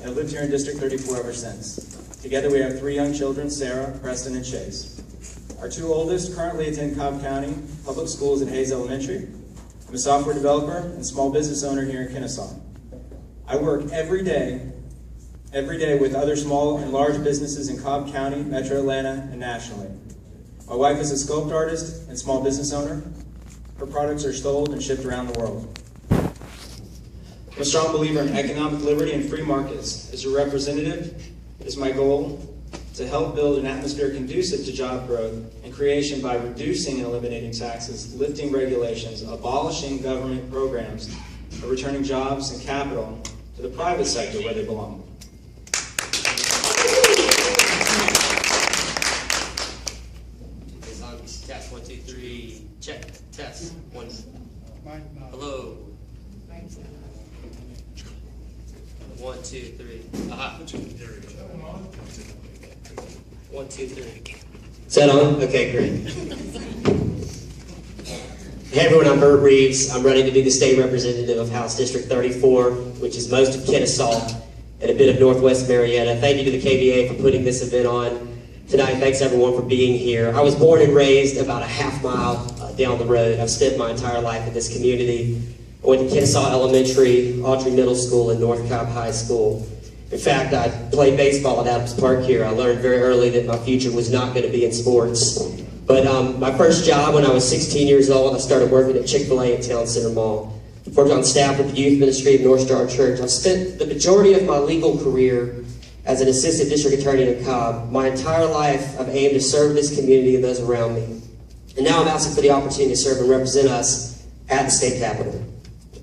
I've lived here in District 34 ever since. Together we have 3 young children, Sarah, Preston, and Chase. Our 2 oldest currently attend Cobb County Public Schools in Hayes Elementary. I'm a software developer and small business owner here in Kennesaw. I work every day with other small and large businesses in Cobb County, Metro Atlanta, and nationally. My wife is a sculpt artist and small business owner. Her products are sold and shipped around the world. I'm a strong believer in economic liberty and free markets. As a representative, it is my goal to help build an atmosphere conducive to job growth and creation by reducing and eliminating taxes, lifting regulations, abolishing government programs, and returning jobs and capital to the private sector where they belong. Test 1, 2, 3. Check. Test 1. Hello. 1, 2, 3. Aha. 1, 2, 3. Is that on? Okay, great. Hey everyone, I'm Bert Reeves. I'm running to be the state representative of House District 34, which is most of Kennesaw and a bit of Northwest Marietta. Thank you to the KBA for putting this event on tonight. Thanks everyone for being here. I was born and raised about a half mile down the road. I've spent my entire life in this community. I went to Kennesaw Elementary, Autry Middle School, and North Cobb High School. In fact, I played baseball at Adams Park here. I learned very early that my future was not going to be in sports. But my first job when I was 16 years old, I started working at Chick-fil-A at Town Center Mall. I worked on staff with the youth ministry of North Star Church. I've spent the majority of my legal career as an assistant district attorney in Cobb. My entire life, I've aimed to serve this community and those around me. And now I'm asking for the opportunity to serve and represent us at the state capitol.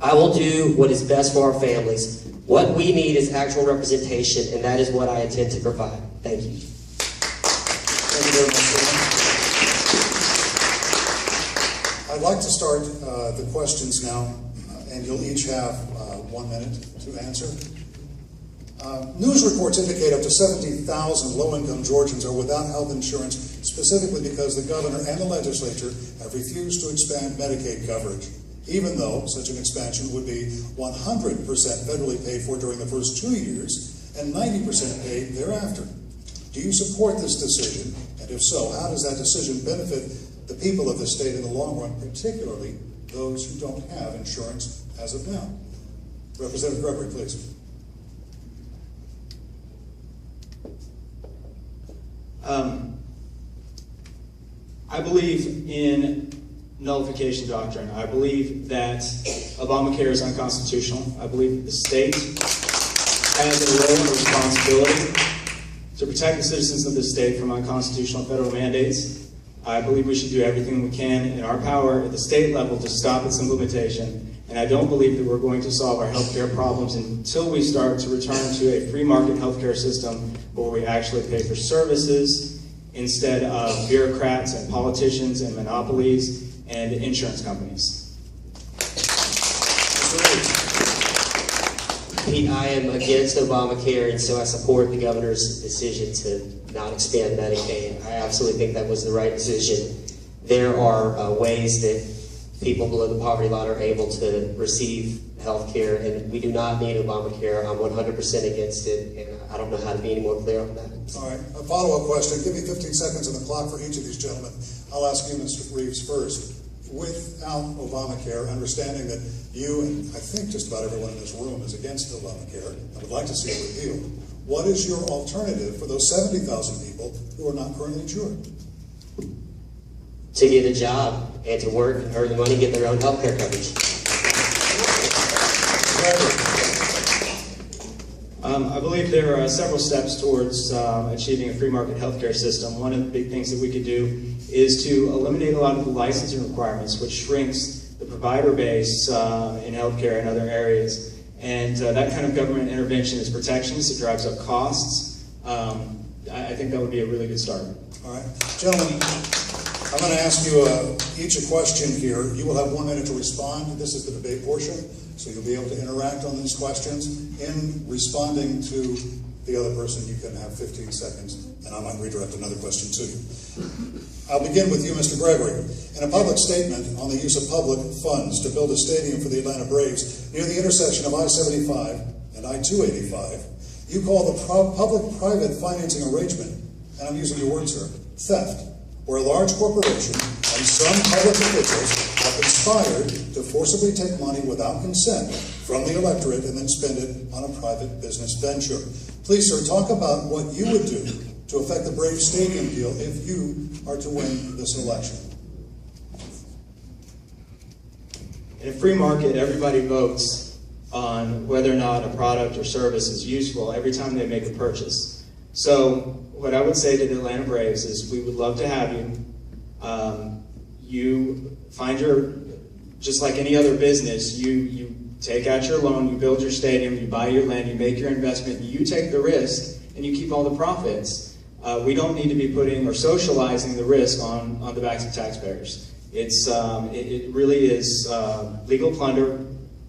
I will do what is best for our families. What we need is actual representation, and that is what I intend to provide. Thank you. Thank you very much, John. I'd like to start the questions now, and you'll each have 1 minute to answer. News reports indicate up to 70,000 low-income Georgians are without health insurance, specifically because the governor and the legislature have refused to expand Medicaid coverage, even though such an expansion would be 100% federally paid for during the first 2 years and 90% paid thereafter. Do you support this decision? And if so, how does that decision benefit the people of the state in the long run, particularly those who don't have insurance as of now? Representative Gregory, please. I believe in nullification doctrine. I believe that Obamacare is unconstitutional. I believe that the state has a role and a responsibility to protect the citizens of the state from unconstitutional federal mandates. I believe we should do everything we can in our power at the state level to stop its implementation. And I don't believe that we're going to solve our healthcare problems until we start to return to a free market healthcare system where we actually pay for services instead of bureaucrats and politicians and monopolies and insurance companies. Pete, I am against Obamacare, and so I support the governor's decision to not expand Medicaid. I absolutely think that was the right decision. There are ways that people below the poverty line are able to receive health care, and we do not need Obamacare. I'm 100% against it, and I don't know how to be any more clear on that. All right, a follow-up question. Give me 15 seconds on the clock for each of these gentlemen. I'll ask you, Mr. Reeves, first. Without Obamacare, understanding that you and I think just about everyone in this room is against Obamacare and would like to see it repealed, what is your alternative for those 70,000 people who are not currently insured? To get a job and to work, earn the money, get their own health care coverage. I believe there are several steps towards achieving a free market healthcare system. One of the big things that we could do is to eliminate a lot of the licensing requirements, which shrinks the provider base in healthcare and other areas. And that kind of government intervention is protectionist. It drives up costs. I think that would be a really good start. All right. Gentlemen, I'm going to ask you each a question here. You will have 1 minute to respond. This is the debate portion, so you'll be able to interact on these questions. In responding to the other person, you can have 15 seconds, and I might redirect another question to you. I'll begin with you, Mr. Gregory. In a public statement on the use of public funds to build a stadium for the Atlanta Braves near the intersection of I-75 and I-285, you call the public-private financing arrangement, and I'm using your words, sir, theft, where a large corporation and some public officials have conspired to forcibly take money without consent from the electorate and then spend it on a private business venture. Please, sir, talk about what you would do to affect the Braves Stadium deal if you are to win this election. In a free market, everybody votes on whether or not a product or service is useful every time they make a purchase. So what I would say to the Atlanta Braves is we would love to have you. You find just like any other business, you take out your loan, you build your stadium, you buy your land, you make your investment, you take the risk, and you keep all the profits. We don't need to be putting or socializing the risk on the backs of taxpayers. It really is legal plunder,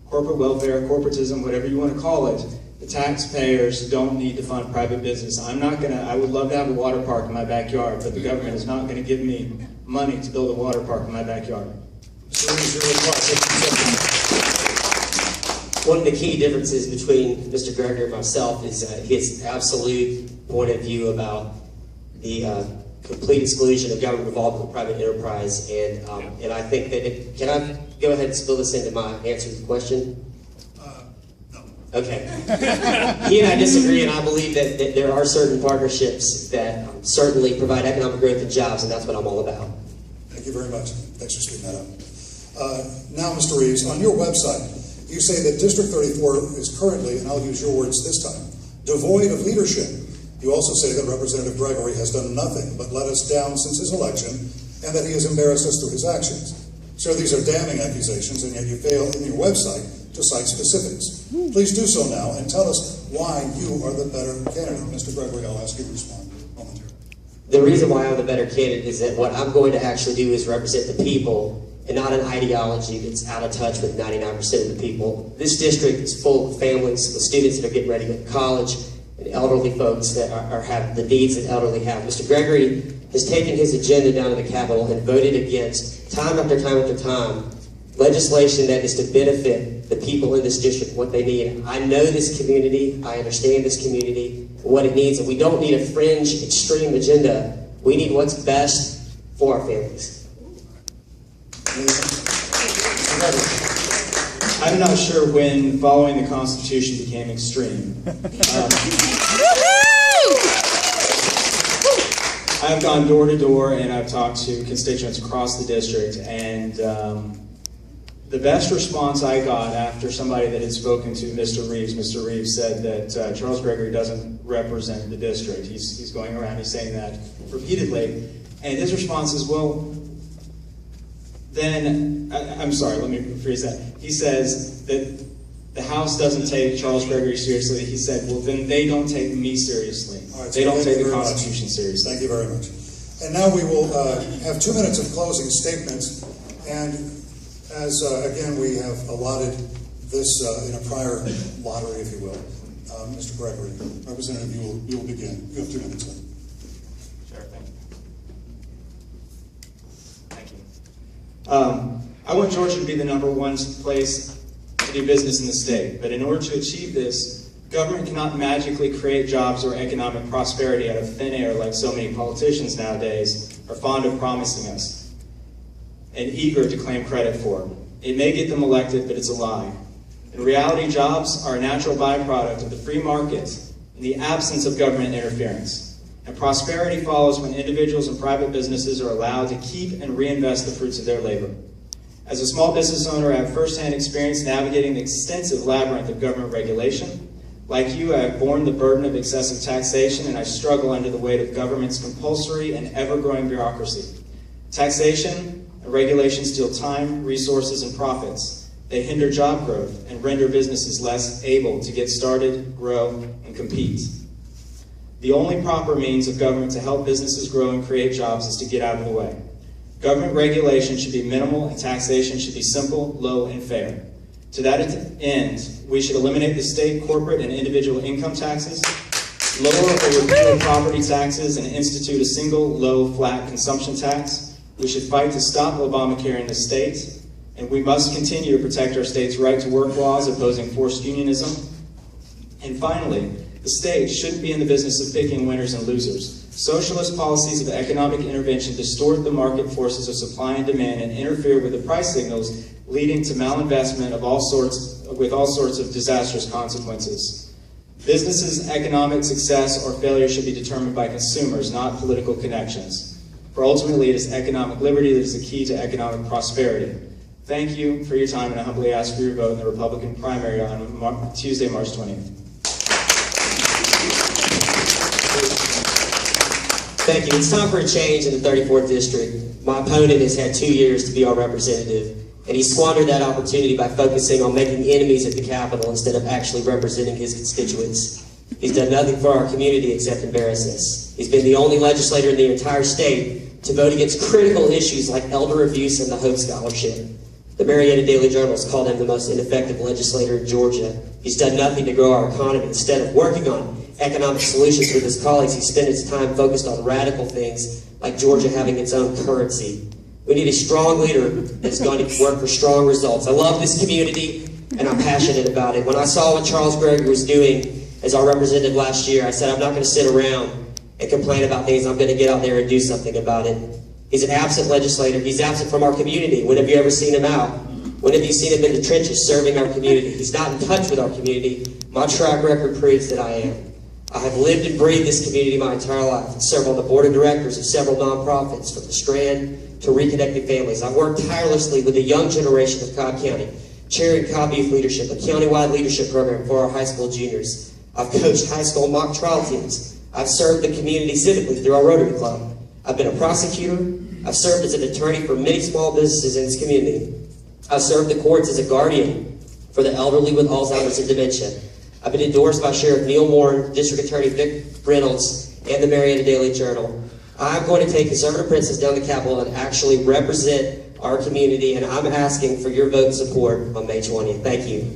corporate welfare, corporatism, whatever you want to call it. The taxpayers don't need to fund private business. I would love to have a water park in my backyard, but the government is not going to give me money to build a water park in my backyard. One of the key differences between Mr. Gregory and myself is his absolute point of view about the complete exclusion of government involvement with private enterprise, and I think that can I go ahead and spill this into my answer to the question? No. Okay. He and I disagree, and I believe that there are certain partnerships that certainly provide economic growth and jobs, and that's what I'm all about. Thank you very much. Thanks for speaking that up. Now, Mr. Reeves, on your website, you say that District 34 is currently, and I'll use your words this time, devoid of leadership. You also say that Representative Gregory has done nothing but let us down since his election, and that he has embarrassed us through his actions. Sir, these are damning accusations, and yet you fail in your website to cite specifics. Please do so now, and tell us why you are the better candidate. Mr. Gregory, I'll ask you to respond momentarily. The reason why I'm the better candidate is that what I'm going to actually do is represent the people and not an ideology that's out of touch with 99% of the people. This district is full of families, with students that are getting ready to go to college, and elderly folks that have the needs that elderly have. Mr. Gregory has taken his agenda down to the Capitol and voted against, time after time after time, legislation that is to benefit the people in this district, what they need. I know this community, I understand this community, what it needs, and we don't need a fringe, extreme agenda. We need what's best for our families. I'm not sure when following the Constitution became extreme. I've gone door to door and I've talked to constituents across the district, and the best response I got after somebody that had spoken to Mr. Reeves said that Charles Gregory doesn't represent the district. He's going around, he's saying that repeatedly, and his response is, well, then, I'm sorry, let me rephrase that. He says that the House doesn't take Charles Gregory seriously. He said, well, then they don't take me seriously. Right, they don't take the Constitution seriously. Thank you very much. And now we will have 2 minutes of closing statements. And as, again, we have allotted this in a prior lottery, if you will. Mr. Gregory, Representative, you will begin. You have 2 minutes left. Sure, thank you. I want Georgia to be the #1 place to do business in the state, but in order to achieve this, government cannot magically create jobs or economic prosperity out of thin air like so many politicians nowadays are fond of promising us and eager to claim credit for. It may get them elected, but it's a lie. In reality, jobs are a natural byproduct of the free market in the absence of government interference. And prosperity follows when individuals and private businesses are allowed to keep and reinvest the fruits of their labor. As a small business owner, I have firsthand experience navigating the extensive labyrinth of government regulation. Like you, I have borne the burden of excessive taxation, and I struggle under the weight of government's compulsory and ever-growing bureaucracy. Taxation and regulation steal time, resources, and profits. They hinder job growth and render businesses less able to get started, grow, and compete. The only proper means of government to help businesses grow and create jobs is to get out of the way. Government regulation should be minimal and taxation should be simple, low, and fair. To that end, we should eliminate the state, corporate, and individual income taxes, lower or repeal property taxes, and institute a single, low, flat consumption tax. We should fight to stop Obamacare in the state, and we must continue to protect our state's right to work laws opposing forced unionism. And finally, The state shouldn't be in the business of picking winners and losers. Socialist policies of economic intervention distort the market forces of supply and demand and interfere with the price signals, leading to malinvestment with all sorts of disastrous consequences. Businesses' economic success or failure should be determined by consumers, not political connections. For ultimately, it is economic liberty that is the key to economic prosperity. Thank you for your time, and I humbly ask for your vote in the Republican primary on Tuesday, March 20th. Thank you. It's time for a change in the 34th District. My opponent has had 2 years to be our representative, and he squandered that opportunity by focusing on making enemies at the Capitol instead of actually representing his constituents. He's done nothing for our community except embarrass us. He's been the only legislator in the entire state to vote against critical issues like elder abuse and the Hope Scholarship. The Marietta Daily Journal has called him the most ineffective legislator in Georgia. He's done nothing to grow our economy. Instead of working on economic solutions with his colleagues, he spent his time focused on radical things like Georgia having its own currency. We need a strong leader that's going to work for strong results. I love this community, and I'm passionate about it. When I saw what Charles Gregory was doing as our representative last year, I said, I'm not going to sit around and complain about things. I'm going to get out there and do something about it. He's an absent legislator. He's absent from our community. When have you ever seen him out? When have you seen him in the trenches serving our community? He's not in touch with our community. My track record proves that I am. I have lived and breathed this community my entire life and served on the board of directors of several nonprofits, from the Strand to Reconnecting Families. I've worked tirelessly with the young generation of Cobb County, chairing Cobb Youth Leadership, a countywide leadership program for our high school juniors. I've coached high school mock trial teams. I've served the community civically through our Rotary Club. I've been a prosecutor. I've served as an attorney for many small businesses in this community. I've served the courts as a guardian for the elderly with Alzheimer's and dementia. I've been endorsed by Sheriff Neil Moore, District Attorney Vic Reynolds, and the Marietta Daily Journal. I'm going to take conservative principles down the Capitol and actually represent our community, and I'm asking for your vote and support on May 20th. Thank you.